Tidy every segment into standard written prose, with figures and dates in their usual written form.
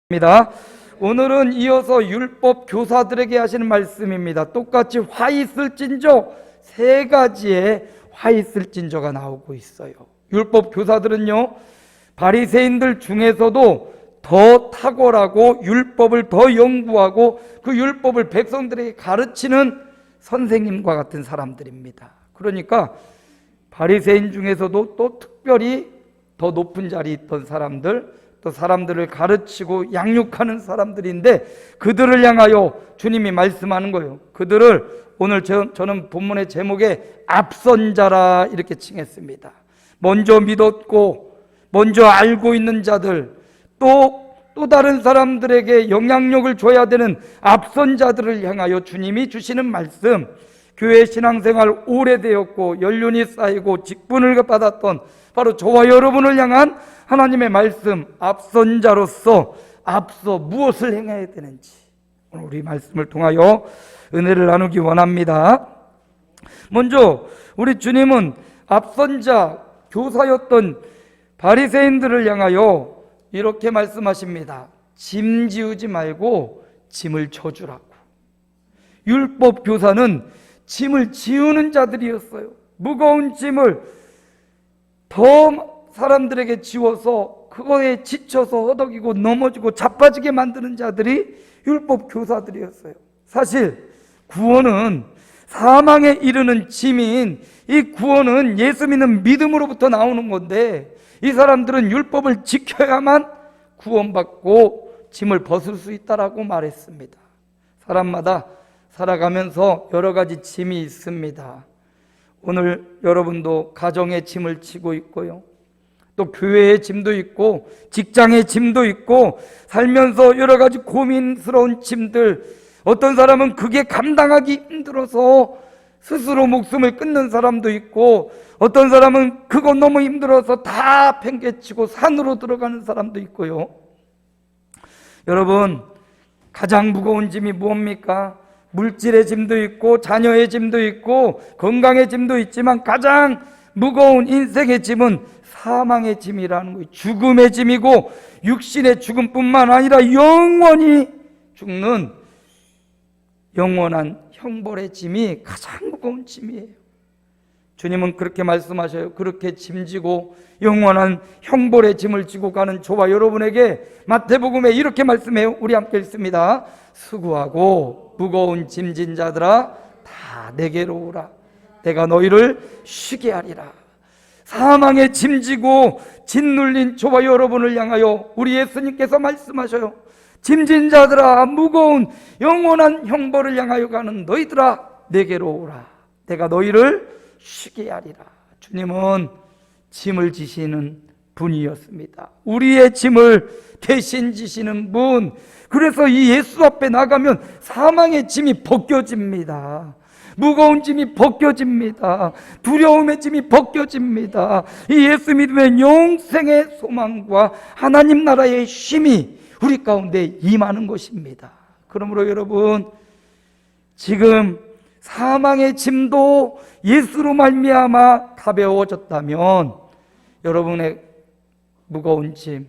입니다. 오늘은 이어서 율법 교사들에게 하시는 말씀입니다. 똑같이 화 있을진저, 세 가지의 화 있을진저가 나오고 있어요. 율법 교사들은요, 바리새인들 중에서도 더 탁월하고 율법을 더 연구하고 그 율법을 백성들에게 가르치는 선생님과 같은 사람들입니다. 그러니까 바리새인 중에서도 또 특별히 더 높은 자리에 있던 사람들, 또 사람들을 가르치고 양육하는 사람들인데, 그들을 향하여 주님이 말씀하는 거예요. 그들을 오늘 저는 본문의 제목에 앞선 자라 이렇게 칭했습니다. 먼저 믿었고 먼저 알고 있는 자들, 또 다른 사람들에게 영향력을 줘야 되는 앞선 자들을 향하여 주님이 주시는 말씀, 교회 신앙생활 오래되었고 연륜이 쌓이고 직분을 받았던 바로 저와 여러분을 향한 하나님의 말씀, 앞선 자로서 앞서 무엇을 행해야 되는지 오늘 우리 말씀을 통하여 은혜를 나누기 원합니다. 먼저 우리 주님은 앞선 자, 교사였던 바리새인들을 향하여 이렇게 말씀하십니다. 짐 지우지 말고 짐을 져주라고. 율법 교사는 짐을 지우는 자들이었어요. 무거운 짐을 더 사람들에게 지워서 그거에 지쳐서 허덕이고 넘어지고 자빠지게 만드는 자들이 율법 교사들이었어요. 사실 구원은 사망에 이르는 짐인 이 구원은 예수 믿는 믿음으로부터 나오는 건데, 이 사람들은 율법을 지켜야만 구원받고 짐을 벗을 수 있다라고 말했습니다. 사람마다 살아가면서 여러 가지 짐이 있습니다. 오늘 여러분도 가정의 짐을 지고 있고요, 또 교회의 짐도 있고 직장의 짐도 있고 살면서 여러 가지 고민스러운 짐들, 어떤 사람은 그게 감당하기 힘들어서 스스로 목숨을 끊는 사람도 있고, 어떤 사람은 그거 너무 힘들어서 다 팽개치고 산으로 들어가는 사람도 있고요. 여러분, 가장 무거운 짐이 무엇입니까? 물질의 짐도 있고 자녀의 짐도 있고 건강의 짐도 있지만 가장 무거운 인생의 짐은 사망의 짐이라는 거예요. 죽음의 짐이고, 육신의 죽음뿐만 아니라 영원히 죽는 영원한 형벌의 짐이 가장 무거운 짐이에요. 주님은 그렇게 말씀하셔요. 그렇게 짐지고 영원한 형벌의 짐을 지고 가는 저와 여러분에게 마태복음에 이렇게 말씀해요. 우리 함께 읽습니다. 수고하고 무거운 짐진 자들아 다 내게로 오라. 내가 너희를 쉬게 하리라. 사망에 짐지고 짓눌린 저와 여러분을 향하여 우리 예수님께서 말씀하셔요. 짐진 자들아, 무거운 영원한 형벌을 향하여 가는 너희들아 내게로 오라. 내가 너희를 쉬게 하리라. 주님은 짐을 지시는 분이었습니다. 우리의 짐을 대신 지시는 분. 그래서 이 예수 앞에 나가면 사망의 짐이 벗겨집니다. 무거운 짐이 벗겨집니다. 두려움의 짐이 벗겨집니다. 이 예수 믿음의 영생의 소망과 하나님 나라의 쉼이 우리 가운데 임하는 것입니다. 그러므로 여러분, 지금 사망의 짐도 예수로 말미암아 가벼워졌다면 여러분의 무거운 짐,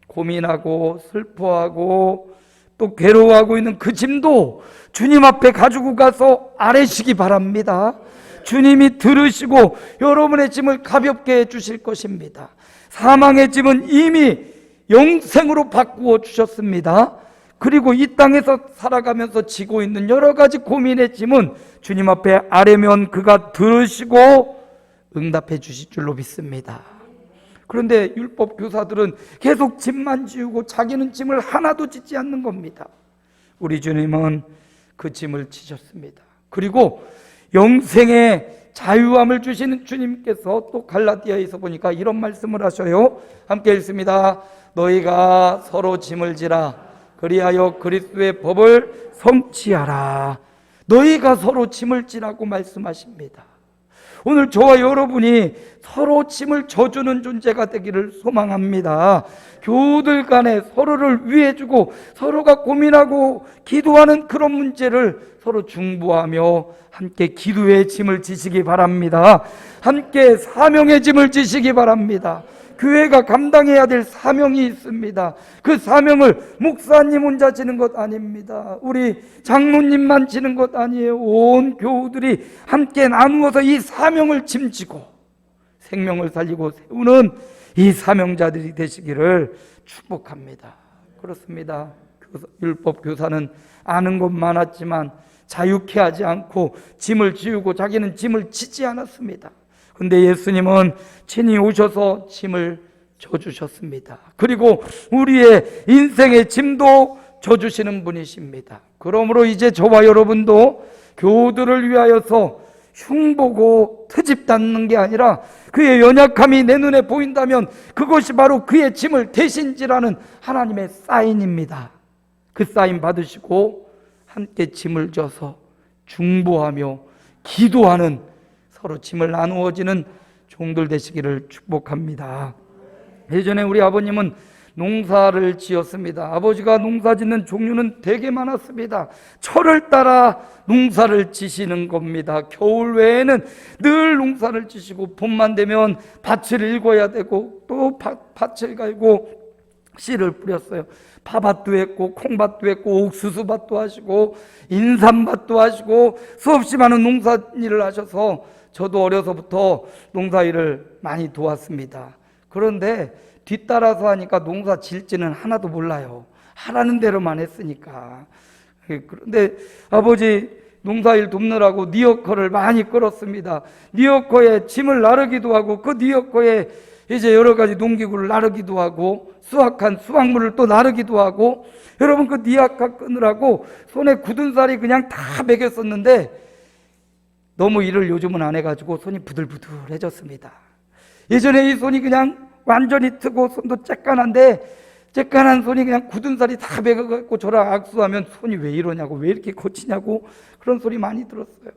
고민하고 슬퍼하고 또 괴로워하고 있는 그 짐도 주님 앞에 가지고 가서 아뢰시기 바랍니다. 주님이 들으시고 여러분의 짐을 가볍게 해주실 것입니다. 사망의 짐은 이미 영생으로 바꾸어 주셨습니다. 그리고 이 땅에서 살아가면서 지고 있는 여러 가지 고민의 짐은 주님 앞에 아뢰면 그가 들으시고 응답해 주실 줄로 믿습니다. 그런데 율법 교사들은 계속 짐만 지우고 자기는 짐을 하나도 짓지 않는 겁니다. 우리 주님은 그 짐을 지셨습니다. 그리고 영생의 자유함을 주시는 주님께서 또 갈라디아에서 보니까 이런 말씀을 하셔요. 함께 읽습니다. 너희가 서로 짐을 지라. 그리하여 그리스도의 법을 성취하라. 너희가 서로 짐을 지라고 말씀하십니다. 오늘 저와 여러분이 서로 짐을 져주는 존재가 되기를 소망합니다. 교우들 간에 서로를 위해주고 서로가 고민하고 기도하는 그런 문제를 서로 중보하며 함께 기도의 짐을 지시기 바랍니다. 함께 사명의 짐을 지시기 바랍니다. 교회가 감당해야 될 사명이 있습니다. 그 사명을 목사님 혼자 지는 것 아닙니다. 우리 장로님만 지는 것 아니에요. 온 교우들이 함께 나누어서 이 사명을 짐지고 생명을 살리고 세우는 이 사명자들이 되시기를 축복합니다. 그렇습니다. 율법 교사는 아는 것 많았지만 자유케 하지 않고 짐을 지우고 자기는 짐을 지지 않았습니다. 근데 예수님은 친히 오셔서 짐을 져주셨습니다. 그리고 우리의 인생의 짐도 져주시는 분이십니다. 그러므로 이제 저와 여러분도 교우들을 위하여서 흉보고 트집 닫는 게 아니라 그의 연약함이 내 눈에 보인다면 그것이 바로 그의 짐을 대신 지라는 하나님의 사인입니다. 그 사인 받으시고 함께 짐을 져서 중보하며 기도하는, 서로 짐을 나누어지는 종들 되시기를 축복합니다. 예전에 우리 아버님은 농사를 지었습니다. 아버지가 농사 짓는 종류는 되게 많았습니다. 철을 따라 농사를 지시는 겁니다. 겨울 외에는 늘 농사를 지시고 봄만 되면 밭을 일궈야 되고 또 밭을 갈고 씨를 뿌렸어요. 파밭도 했고 콩밭도 했고 옥수수밭도 하시고 인삼밭도 하시고 수없이 많은 농사일을 하셔서 저도 어려서부터 농사일을 많이 도왔습니다. 그런데 뒤따라서 하니까 농사 질지는 하나도 몰라요. 하라는 대로만 했으니까. 그런데 아버지 농사일 돕느라고 니어커를 많이 끌었습니다. 니어커에 짐을 나르기도 하고 그 니어커에 이제 여러 가지 농기구를 나르기도 하고 수확한 수확물을 또 나르기도 하고, 여러분 그 니아카 끄느라고 손에 굳은 살이 그냥 다 매겼었는데 너무 일을 요즘은 안 해가지고 손이 부들부들해졌습니다. 예전에 이 손이 그냥 완전히 트고 손도 쬐깐한데 쬐깐한 손이 그냥 굳은 살이 다 매겨갖고 저랑 악수하면 손이 왜 이러냐고, 왜 이렇게 거치냐고 그런 소리 많이 들었어요.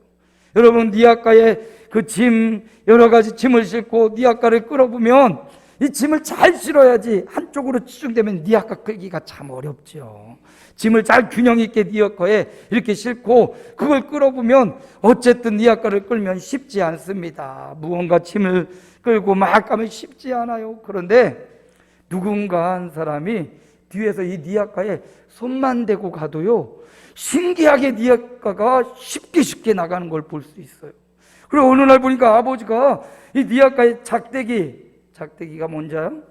여러분 니아카에 그 짐, 여러 가지 짐을 싣고 니아카를 끌어보면 이 짐을 잘 실어야지 한쪽으로 치중되면 니아카 끌기가 참 어렵죠. 짐을 잘 균형 있게 니아카에 이렇게 싣고 그걸 끌어보면 어쨌든 니아카를 끌면 쉽지 않습니다. 무언가 짐을 끌고 막 가면 쉽지 않아요. 그런데 누군가 한 사람이 뒤에서 이 니아카에 손만 대고 가도요 신기하게 니아카가 쉽게 나가는 걸 볼 수 있어요. 그리고 어느 날 보니까 아버지가 이 니아카의 작대기가 뭔지 알아요?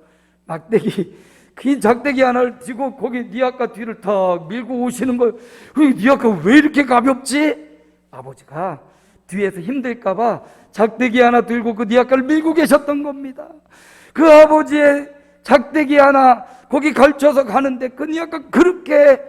막대기, 긴 작대기 하나를 쥐고 거기 니아카 뒤를 탁 밀고 오시는 거예요. 니아카 왜 이렇게 가볍지? 아버지가 뒤에서 힘들까봐 작대기 하나 들고 그 니아카를 밀고 계셨던 겁니다. 그 아버지의 작대기 하나 거기 걸쳐서 가는데 그 니아카 그렇게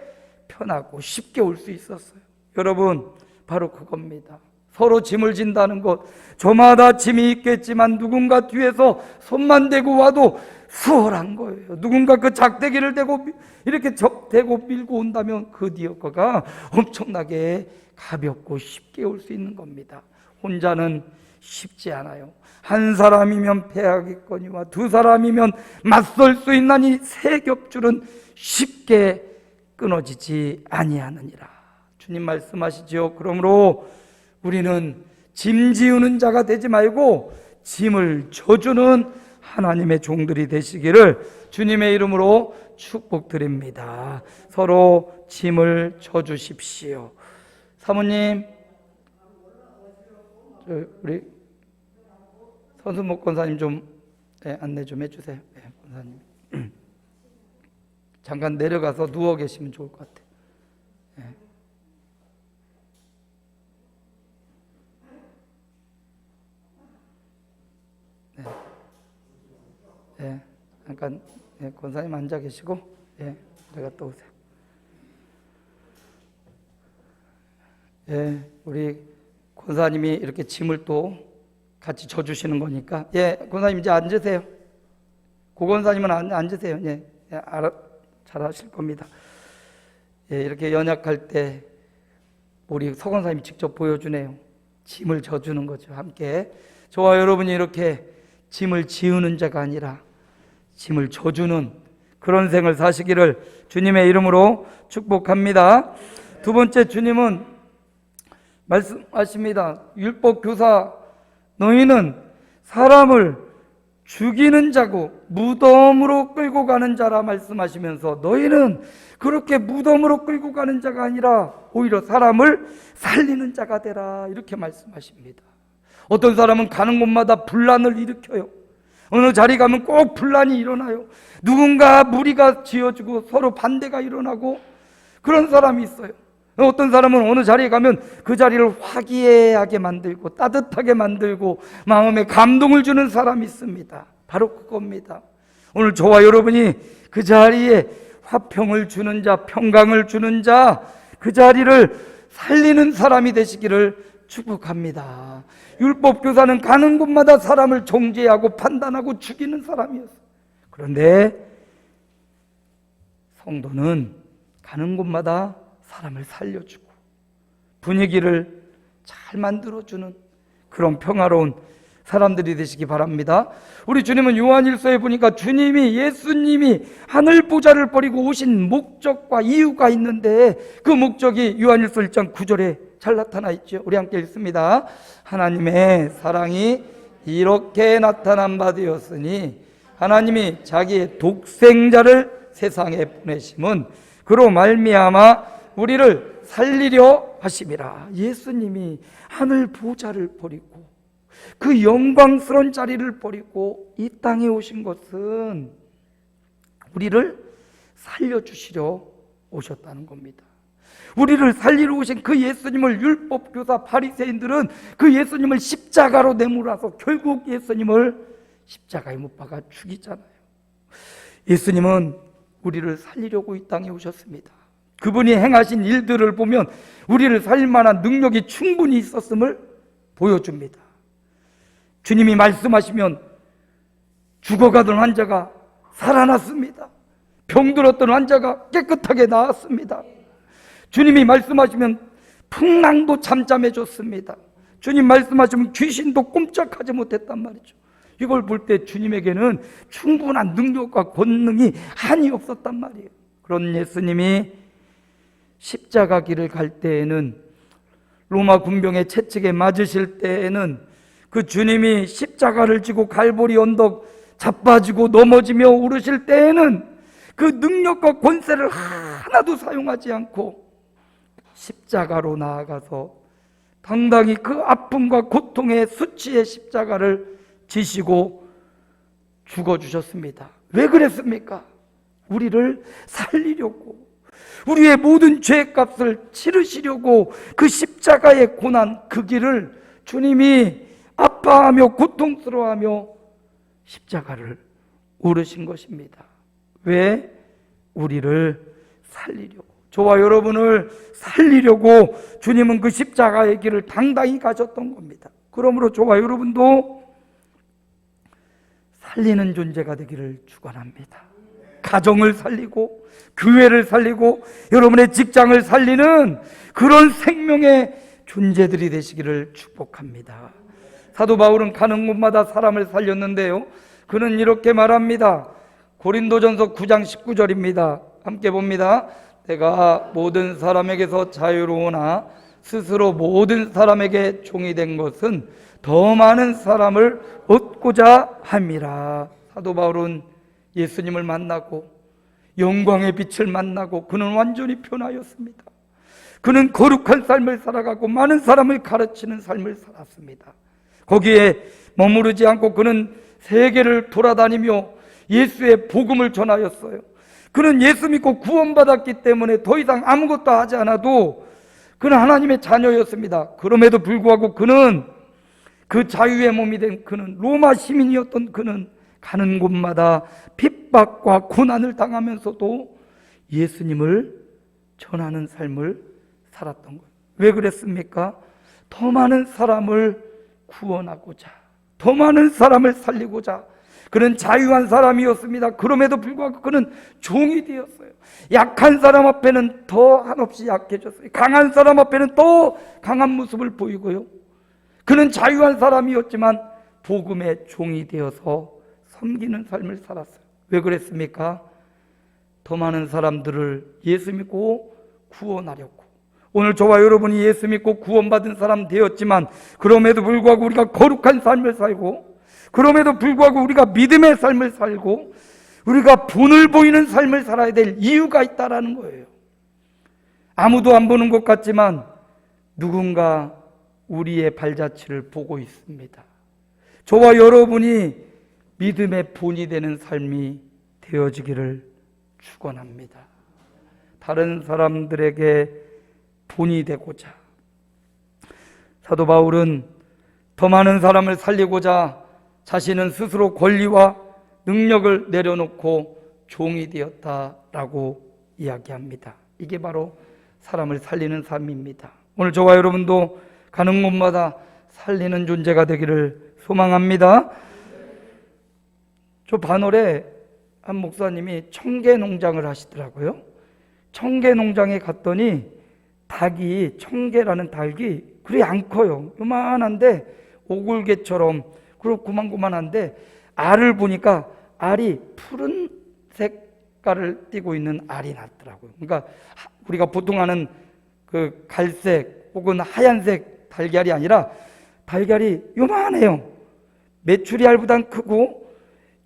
편하고 쉽게 올 수 있었어요. 여러분 바로 그겁니다. 서로 짐을 진다는 것, 저마다 짐이 있겠지만 누군가 뒤에서 손만 대고 와도 수월한 거예요. 누군가 그 작대기를 대고 이렇게 대고 밀고 온다면 그 니아카가 엄청나게 가볍고 쉽게 올 수 있는 겁니다. 혼자는 쉽지 않아요. 한 사람이면 패하겠거니와 두 사람이면 맞설 수 있나니 세 겹줄은 쉽게 끊어지지 아니하느니라. 주님 말씀하시지요. 그러므로 우리는 짐 지우는 자가 되지 말고 짐을 져주는 하나님의 종들이 되시기를 주님의 이름으로 축복드립니다. 서로 짐을 져주십시오. 사모님, 우리 선수목 권사님 좀 안내 좀 해주세요. 권사님 잠깐 내려가서 누워 계시면 좋을 것 같아요. 잠깐 권사님 앉아 계시고 내가 또 오세요. 우리 권사님이 이렇게 짐을 또 같이 져주시는 거니까 권사님 이제 앉으세요. 고 권사님은 앉으세요. 잘 하실 겁니다. 이렇게 연약할 때 우리 서 권사님이 직접 보여주네요. 짐을 져주는 거죠. 함께 저와 여러분이 이렇게 짐을 지우는 자가 아니라 짐을 져주는 그런 생을 사시기를 주님의 이름으로 축복합니다. 두 번째, 주님은 말씀하십니다. 율법 교사 너희는 사람을 죽이는 자고 무덤으로 끌고 가는 자라 말씀하시면서 너희는 그렇게 무덤으로 끌고 가는 자가 아니라 오히려 사람을 살리는 자가 되라, 이렇게 말씀하십니다. 어떤 사람은 가는 곳마다 분란을 일으켜요. 어느 자리 가면 꼭 분란이 일어나요. 누군가 무리가 지어지고 서로 반대가 일어나고 그런 사람이 있어요. 어떤 사람은 어느 자리에 가면 그 자리를 화기애애하게 만들고 따뜻하게 만들고 마음에 감동을 주는 사람이 있습니다. 바로 그겁니다. 오늘 저와 여러분이 그 자리에 화평을 주는 자, 평강을 주는 자, 그 자리를 살리는 사람이 되시기를 축복합니다. 율법교사는 가는 곳마다 사람을 정죄하고 판단하고 죽이는 사람이었어요. 그런데 성도는 가는 곳마다 사람을 살려주고 분위기를 잘 만들어주는 그런 평화로운 사람들이 되시기 바랍니다. 우리 주님은 요한일서에 보니까 예수님이 하늘 보좌를 버리고 오신 목적과 이유가 있는데 그 목적이 요한일서 1장 9절에 잘 나타나 있죠. 우리 함께 읽습니다. 하나님의 사랑이 이렇게 나타난 바 되었으니 하나님이 자기의 독생자를 세상에 보내심은 그로 말미암아 우리를 살리려 하심이라. 예수님이 하늘 보좌를 버리고 그 영광스러운 자리를 버리고 이 땅에 오신 것은 우리를 살려주시려 오셨다는 겁니다. 우리를 살리러 오신 그 예수님을 율법교사 바리새인들은 그 예수님을 십자가로 내몰아서 결국 예수님을 십자가에 못 박아 죽이잖아요. 예수님은 우리를 살리려고 이 땅에 오셨습니다. 그분이 행하신 일들을 보면 우리를 살릴 만한 능력이 충분히 있었음을 보여줍니다. 주님이 말씀하시면 죽어가던 환자가 살아났습니다. 병들었던 환자가 깨끗하게 나았습니다. 주님이 말씀하시면 풍랑도 잠잠해졌습니다. 주님 말씀하시면 귀신도 꼼짝하지 못했단 말이죠. 이걸 볼 때 주님에게는 충분한 능력과 권능이 한이 없었단 말이에요. 그런 예수님이 십자가 길을 갈 때에는, 로마 군병의 채찍에 맞으실 때에는, 그 주님이 십자가를 지고 갈보리 언덕 자빠지고 넘어지며 오르실 때에는 그 능력과 권세를 하나도 사용하지 않고 십자가로 나아가서 당당히 그 아픔과 고통의 수치의 십자가를 지시고 죽어주셨습니다. 왜 그랬습니까? 우리를 살리려고, 우리의 모든 죄값을 치르시려고 그 십자가의 고난, 그 길을 주님이 아파하며 고통스러워하며 십자가를 오르신 것입니다. 왜? 우리를 살리려고, 저와 여러분을 살리려고 주님은 그 십자가의 길을 당당히 가셨던 겁니다. 그러므로 저와 여러분도 살리는 존재가 되기를 축원합니다. 가정을 살리고 교회를 살리고 여러분의 직장을 살리는 그런 생명의 존재들이 되시기를 축복합니다. 사도 바울은 가는 곳마다 사람을 살렸는데요, 그는 이렇게 말합니다. 고린도전서 9장 19절입니다. 함께 봅니다. 내가 모든 사람에게서 자유로우나 스스로 모든 사람에게 종이 된 것은 더 많은 사람을 얻고자 함이라. 사도 바울은 예수님을 만나고 영광의 빛을 만나고 그는 완전히 변하였습니다. 그는 거룩한 삶을 살아가고 많은 사람을 가르치는 삶을 살았습니다. 거기에 머무르지 않고 그는 세계를 돌아다니며 예수의 복음을 전하였어요. 그는 예수 믿고 구원받았기 때문에 더 이상 아무것도 하지 않아도 그는 하나님의 자녀였습니다. 그럼에도 불구하고 그는, 그 자유의 몸이 된 그는, 로마 시민이었던 그는 가는 곳마다 핍박과 고난을 당하면서도 예수님을 전하는 삶을 살았던 거예요. 왜 그랬습니까? 더 많은 사람을 구원하고자, 더 많은 사람을 살리고자. 그는 자유한 사람이었습니다. 그럼에도 불구하고 그는 종이 되었어요. 약한 사람 앞에는 더 한없이 약해졌어요. 강한 사람 앞에는 더 강한 모습을 보이고요. 그는 자유한 사람이었지만 복음의 종이 되어서 섬기는 삶을 살았어요. 왜 그랬습니까? 더 많은 사람들을 예수 믿고 구원하려고. 오늘 저와 여러분이 예수 믿고 구원받은 사람 되었지만 그럼에도 불구하고 우리가 거룩한 삶을 살고 그럼에도 불구하고 우리가 믿음의 삶을 살고 우리가 본을 보이는 삶을 살아야 될 이유가 있다라는 거예요. 아무도 안 보는 것 같지만 누군가 우리의 발자취를 보고 있습니다. 저와 여러분이 믿음의 본이 되는 삶이 되어지기를 축원합니다. 다른 사람들에게 본이 되고자, 사도 바울은 더 많은 사람을 살리고자 자신은 스스로 권리와 능력을 내려놓고 종이 되었다라고 이야기합니다. 이게 바로 사람을 살리는 삶입니다. 오늘 저와 여러분도 가는 곳마다 살리는 존재가 되기를 소망합니다. 저 반월에 한 목사님이 청개 농장을 하시더라고요. 청개 농장에 갔더니 닭이, 청개라는 닭이 그리 안 커요. 요만한데 오골개처럼 그리고 고만고만한데 알을 보니까 알이 푸른 색깔을 띠고 있는 알이 났더라고요. 그러니까 우리가 보통 아는 그 갈색 혹은 하얀색 달걀이 아니라 달걀이 요만해요. 메추리 알보단 크고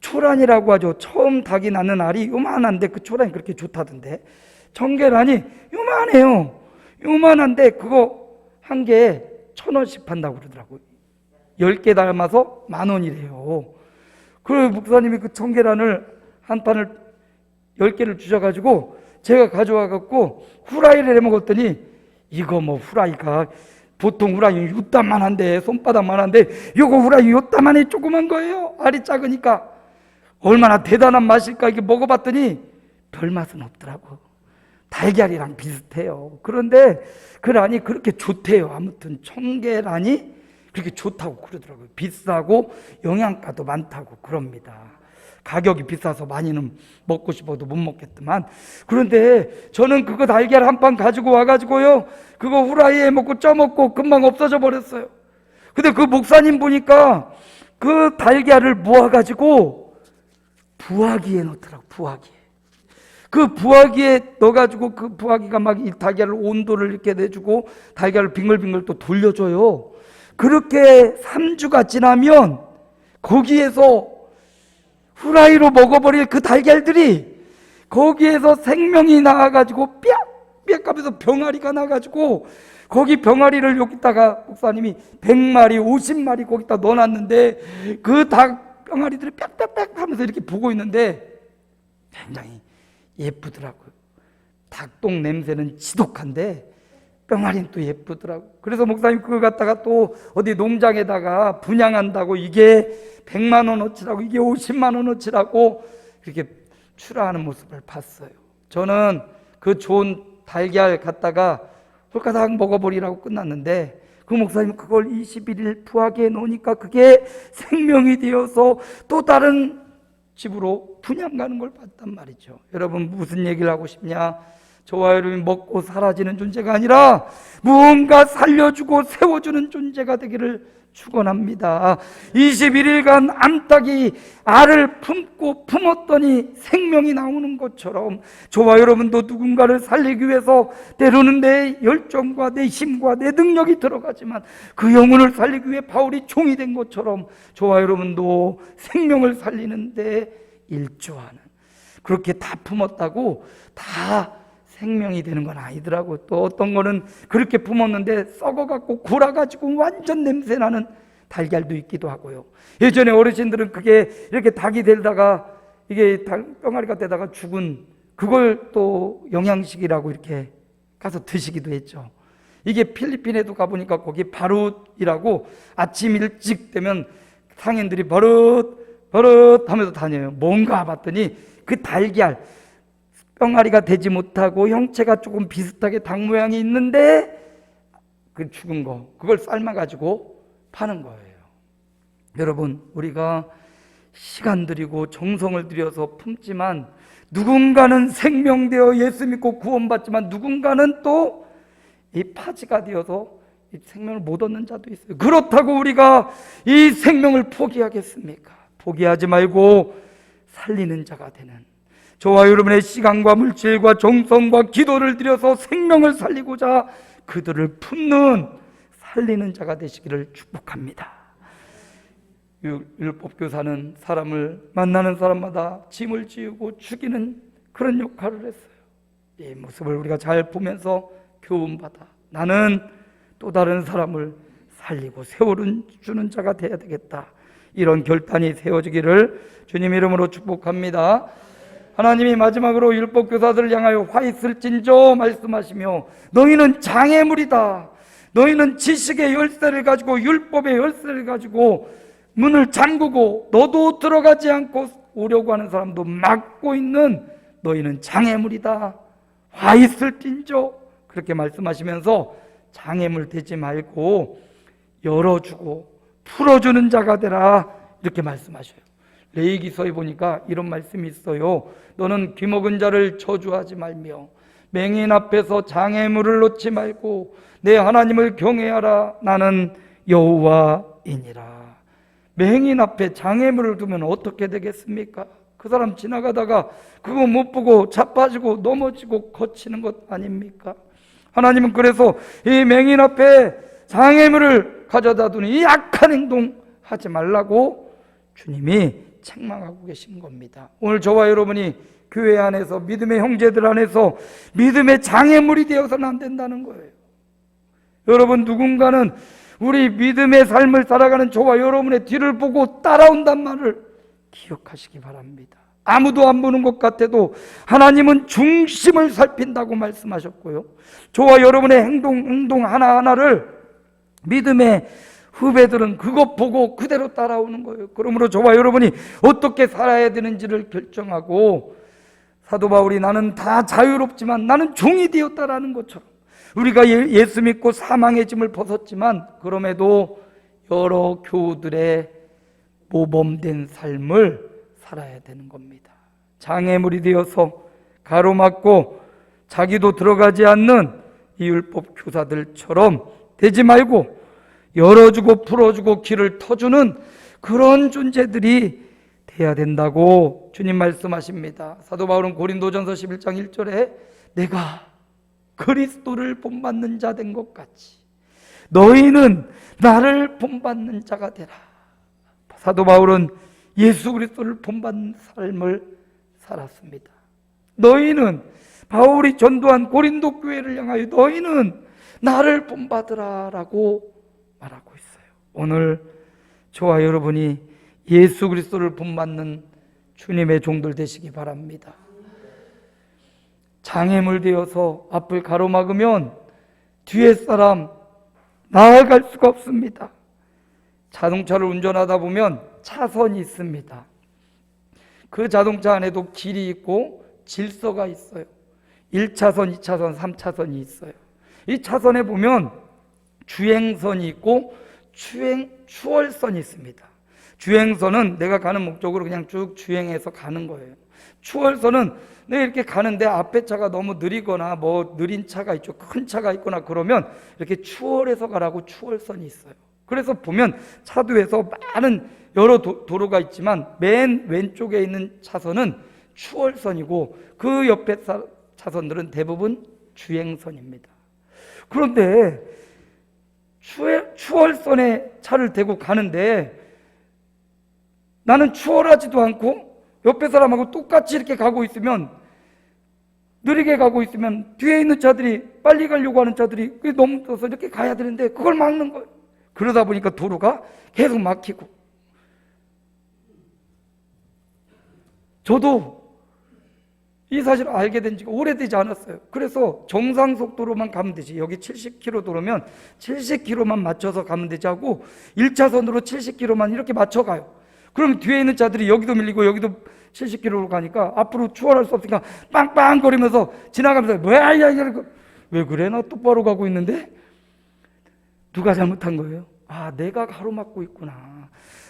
초란이라고 하죠. 처음 닭이 낳는 알이 요만한데 그 초란이 그렇게 좋다던데, 청계란이 요만해요. 요만한데 그거 한 개에 1,000원씩 판다고 그러더라고요. 10개 담아서 10,000원이래요. 그래서 목사님이 그 청계란을 한 판을 10개를 주셔가지고 제가 가져와갖고 후라이를 해먹었더니, 이거 뭐 후라이가 보통 후라이 요따만한데, 손바닥만한데 요거 후라이 요따만해 조그만 거예요. 알이 작으니까. 얼마나 대단한 맛일까. 이게 먹어봤더니 별 맛은 없더라고. 달걀이랑 비슷해요. 그런데 그 란이 그렇게 좋대요. 아무튼 청계란이 그렇게 좋다고 그러더라고요. 비싸고 영양가도 많다고 그럽니다. 가격이 비싸서 많이는 먹고 싶어도 못 먹겠지만, 그런데 저는 그거 달걀 한 판 가지고 와가지고요, 그거 후라이에 먹고 쪄먹고 금방 없어져 버렸어요. 근데 그 목사님 보니까 그 달걀을 모아가지고 부화기에 넣더라고. 부화기에. 그 부화기에 넣어가지고 그 부화기가 막 이 달걀을 온도를 이렇게 내주고 달걀을 빙글빙글 또 돌려줘요. 그렇게 3주가 지나면 거기에서 후라이로 먹어버릴 그 달걀들이 거기에서 생명이 나와가지고 삐약 하면서 병아리가 나가지고, 거기 병아리를 여기다가 목사님이 100마리 50마리 거기다 넣어놨는데 그 닭 병아리들이 빽빽빽 하면서 이렇게 보고 있는데 굉장히 예쁘더라고요. 닭똥 냄새는 지독한데 병아리는 또 예쁘더라고. 그래서 목사님 그걸 갖다가 또 어디 농장에다가 분양한다고 이게 100만 원어치라고 이게 50만 원어치라고 그렇게 출하하는 모습을 봤어요. 저는 그 좋은 달걀 갖다가 홀가닥 먹어버리라고 끝났는데, 그 목사님 그걸 21일 부화기에 놓으니까 그게 생명이 되어서 또 다른 집으로 분양 가는 걸 봤단 말이죠. 여러분, 무슨 얘기를 하고 싶냐? 저와 여러분이 먹고 사라지는 존재가 아니라 무언가 살려주고 세워주는 존재가 되기를 축원합니다. 21일간 암탉이 알을 품고 품었더니 생명이 나오는 것처럼 저와 여러분도 누군가를 살리기 위해서 때로는 내 열정과 내 힘과 내 능력이 들어가지만 그 영혼을 살리기 위해 바울이 종이 된 것처럼 저와 여러분도 생명을 살리는데 일조하는, 그렇게 다 품었다고 다 생명이 되는 건 아니더라고. 또 어떤 거는 그렇게 품었는데 썩어갖고 골아가지고 완전 냄새나는 달걀도 있기도 하고요. 예전에 어르신들은 그게 이렇게 닭이 되다가 이게 병아리가 되다가 죽은 그걸 또 영양식이라고 이렇게 가서 드시기도 했죠. 이게 필리핀에도 가보니까 거기 바룻이라고 아침 일찍 되면 상인들이 버릇 하면서 다녀요. 뭔가 봤더니 그 달걀 병아리가 되지 못하고 형체가 조금 비슷하게 닭 모양이 있는데 그 죽은 거, 그걸 삶아가지고 파는 거예요. 여러분, 우리가 시간 들이고 정성을 들여서 품지만 누군가는 생명되어 예수 믿고 구원받지만 누군가는 또 이 파지가 되어서 이 생명을 못 얻는 자도 있어요. 그렇다고 우리가 이 생명을 포기하겠습니까? 포기하지 말고 살리는 자가 되는, 저와 여러분의 시간과 물질과 정성과 기도를 들여서 생명을 살리고자 그들을 품는 살리는 자가 되시기를 축복합니다. 율법교사는 사람을 만나는 사람마다 짐을 지우고 죽이는 그런 역할을 했어요. 이 모습을 우리가 잘 보면서 교훈받아 나는 또 다른 사람을 살리고 세워주는 자가 되어야 되겠다, 이런 결단이 세워지기를 주님 이름으로 축복합니다. 하나님이 마지막으로 율법교사들을 향하여 화 있을진저 말씀하시며, 너희는 장애물이다. 너희는 지식의 열쇠를 가지고 율법의 열쇠를 가지고 문을 잠그고 너도 들어가지 않고 오려고 하는 사람도 막고 있는 너희는 장애물이다. 화 있을진저, 그렇게 말씀하시면서 장애물 되지 말고 열어주고 풀어주는 자가 되라, 이렇게 말씀하셔요. 레위기서에 보니까 이런 말씀이 있어요. 너는 귀먹은 자를 저주하지 말며 맹인 앞에서 장애물을 놓지 말고 내 하나님을 경외하라. 나는 여호와이니라. 맹인 앞에 장애물을 두면 어떻게 되겠습니까? 그 사람 지나가다가 그거 못 보고 자빠지고 넘어지고 거치는 것 아닙니까? 하나님은 그래서 이 맹인 앞에 장애물을 가져다 두니 이 악한 행동 하지 말라고 주님이 책망하고 계신 겁니다. 오늘 저와 여러분이 교회 안에서, 믿음의 형제들 안에서 믿음의 장애물이 되어서는 안 된다는 거예요. 여러분, 누군가는 우리 믿음의 삶을 살아가는 저와 여러분의 뒤를 보고 따라온단 말을 기억하시기 바랍니다. 아무도 안 보는 것 같아도 하나님은 중심을 살핀다고 말씀하셨고요, 저와 여러분의 행동 하나하나를 믿음의 후배들은 그것 보고 그대로 따라오는 거예요. 그러므로 저와 여러분이 어떻게 살아야 되는지를 결정하고, 사도 바울이 나는 다 자유롭지만 나는 종이 되었다라는 것처럼 우리가 예수 믿고 사망의 짐을 벗었지만 그럼에도 여러 교우들의 모범된 삶을 살아야 되는 겁니다. 장애물이 되어서 가로막고 자기도 들어가지 않는 이 율법 교사들처럼 되지 말고 열어주고 풀어주고 길을 터주는 그런 존재들이 돼야 된다고 주님 말씀하십니다. 사도 바울은 고린도전서 11장 1절에 내가 그리스도를 본받는 자 된 것 같이 너희는 나를 본받는 자가 되라. 사도 바울은 예수 그리스도를 본받는 삶을 살았습니다. 너희는, 바울이 전도한 고린도 교회를 향하여 너희는 나를 본받으라 라고 말하고 있어요. 오늘 저와 여러분이 예수 그리스도를 본받는 주님의 종들 되시기 바랍니다. 장애물 되어서 앞을 가로막으면 뒤에 사람 나아갈 수가 없습니다. 자동차를 운전하다 보면 차선이 있습니다. 그 자동차 안에도 길이 있고 질서가 있어요. 1차선, 2차선, 3차선이 있어요. 이 차선에 보면 주행선이 있고 추월선이 있습니다. 주행선은 내가 가는 목적으로 그냥 쭉 주행해서 가는 거예요. 추월선은 내가 이렇게 가는데 앞에 차가 너무 느리거나 뭐 느린 차가 있죠. 큰 차가 있거나 그러면 이렇게 추월해서 가라고 추월선이 있어요. 그래서 보면 차도에서 많은 여러 도로가 있지만 맨 왼쪽에 있는 차선은 추월선이고 그 옆에 차선들은 대부분 주행선입니다. 그런데 추월선에 차를 대고 가는데 나는 추월하지도 않고 옆에 사람하고 똑같이 이렇게 가고 있으면, 느리게 가고 있으면 뒤에 있는 차들이, 빨리 가려고 하는 차들이 넘어서 이렇게 가야 되는데 그걸 막는 거예요. 그러다 보니까 도로가 계속 막히고, 저도 이 사실을 알게 된 지가 오래되지 않았어요. 그래서 정상속도로만 가면 되지, 여기 70km 도로면 70km만 맞춰서 가면 되지 하고 1차선으로 70km만 이렇게 맞춰가요. 그럼 뒤에 있는 차들이 여기도 밀리고 여기도 70km로 가니까 앞으로 추월할 수 없으니까 빵빵거리면서 지나가면서 뭐야, 왜 그래? 나 똑바로 가고 있는데? 누가 잘못한 거예요? 아, 내가 가로막고 있구나.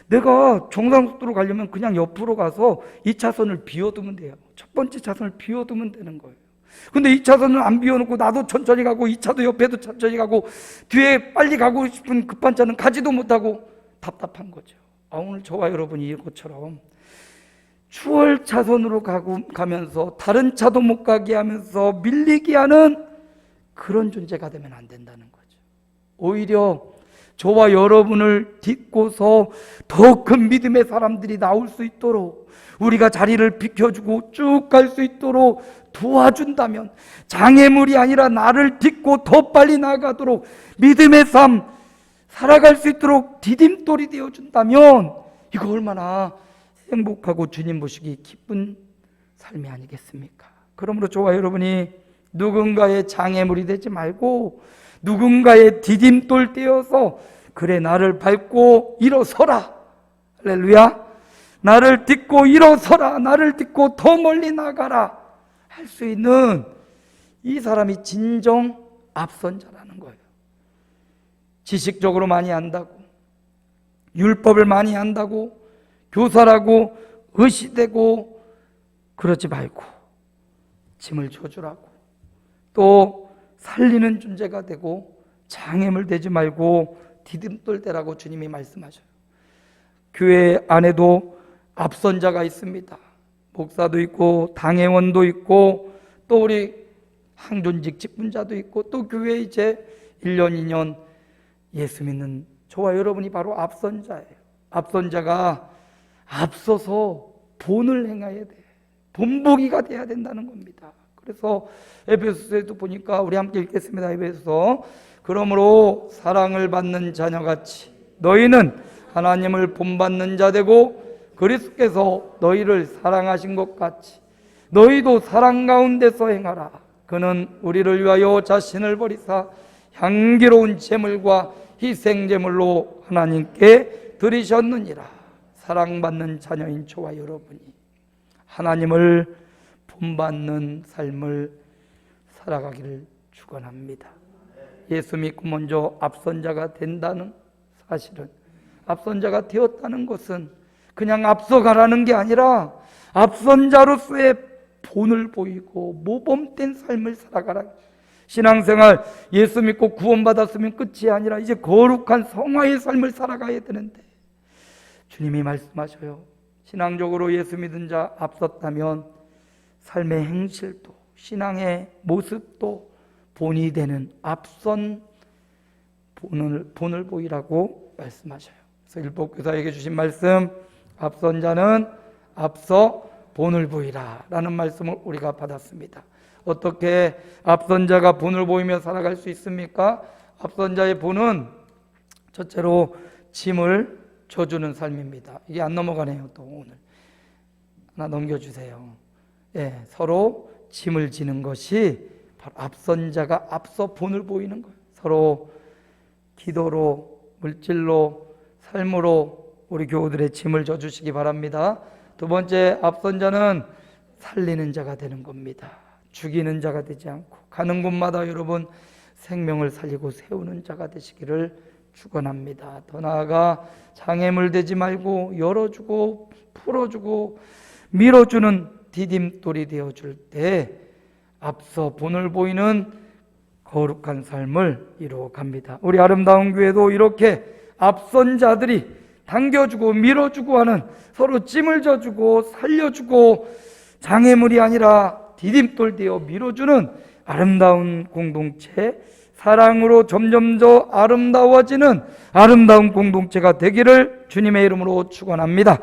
내가 정상속도로 가려면 그냥 옆으로 가서 2차선을 비워두면 돼요. 첫 번째 차선을 비워두면 되는 거예요. 근데 2차선을 안 비워놓고 나도 천천히 가고 2차도 옆에도 천천히 가고 뒤에 빨리 가고 싶은 급한 차는 가지도 못하고 답답한 거죠. 오늘 저와 여러분이 이것처럼 추월 차선으로 가면서 다른 차도 못 가게 하면서 밀리게 하는 그런 존재가 되면 안 된다는 거죠. 오히려 저와 여러분을 딛고서 더 큰 믿음의 사람들이 나올 수 있도록, 우리가 자리를 비켜주고 쭉 갈 수 있도록 도와준다면, 장애물이 아니라 나를 딛고 더 빨리 나아가도록 믿음의 삶 살아갈 수 있도록 디딤돌이 되어준다면, 이거 얼마나 행복하고 주님 보시기 기쁜 삶이 아니겠습니까? 그러므로 저와 여러분이 누군가의 장애물이 되지 말고 누군가의 디딤돌 되어서, 그래 나를 밟고 일어서라, 할렐루야, 나를 딛고 일어서라, 나를 딛고 더 멀리 나가라 할 수 있는 이 사람이 진정 앞선 자라는 거예요. 지식적으로 많이 안다고, 율법을 많이 한다고, 교사라고 의시되고 그러지 말고 짐을 져주라고, 또 살리는 존재가 되고 장애물 되지 말고 디딤돌 되라고 주님이 말씀하셔요. 교회 안에도 앞선 자가 있습니다. 목사도 있고 당회원도 있고 또 우리 항존직 직분자도 있고, 또 교회 이제 1년 2년 예수 믿는 저와 여러분이 바로 앞선 자예요. 앞선 자가 앞서서 본을 행해야 돼. 본보기가 돼야 된다는 겁니다. 그래서 에베소서에도 보니까, 우리 함께 읽겠습니다. 에베소서. 그러므로 사랑을 받는 자녀같이 너희는 하나님을 본받는 자 되고, 그리스도께서 너희를 사랑하신 것 같이 너희도 사랑 가운데서 행하라. 그는 우리를 위하여 자신을 버리사 향기로운 제물과 희생제물로 하나님께 드리셨느니라. 사랑받는 자녀인 저와 여러분이 하나님을 본받는 삶을 살아가기를 축원합니다. 예수 믿고 먼저 앞선 자가 된다는 사실은, 앞선 자가 되었다는 것은 그냥 앞서가라는 게 아니라 앞선 자로서의 본을 보이고 모범된 삶을 살아가라. 신앙생활 예수 믿고 구원받았으면 끝이 아니라 이제 거룩한 성화의 삶을 살아가야 되는데, 주님이 말씀하셔요. 신앙적으로 예수 믿은 자 앞섰다면 삶의 행실도 신앙의 모습도 본이 되는 앞선 본을 보이라고 말씀하셔요. 그래서 율법교사에게 주신 말씀, 앞선 자는 앞서 본을 보이라 라는 말씀을 우리가 받았습니다. 어떻게 앞선 자가 본을 보이며 살아갈 수 있습니까? 앞선 자의 본은 첫째로 짐을 져주는 삶입니다. 이게 안 넘어가네요. 또 오늘 하나 넘겨주세요. 예, 서로 짐을 지는 것이 바로 앞선 자가 앞서 본을 보이는 거예요. 서로 기도로, 물질로, 삶으로 우리 교우들의 짐을 져주시기 바랍니다. 두 번째, 앞선 자는 살리는 자가 되는 겁니다. 죽이는 자가 되지 않고 가는 곳마다 여러분 생명을 살리고 세우는 자가 되시기를 축원합니다. 더 나아가 장애물 되지 말고 열어주고 풀어주고 밀어주는 디딤돌이 되어줄 때 앞서 본을 보이는 거룩한 삶을 이루어갑니다. 우리 아름다운 교회도 이렇게 앞선 자들이 당겨주고 밀어주고 하는, 서로 찜을 져주고 살려주고 장애물이 아니라 디딤돌 되어 밀어주는 아름다운 공동체, 사랑으로 점점 더 아름다워지는 아름다운 공동체가 되기를 주님의 이름으로 축원합니다.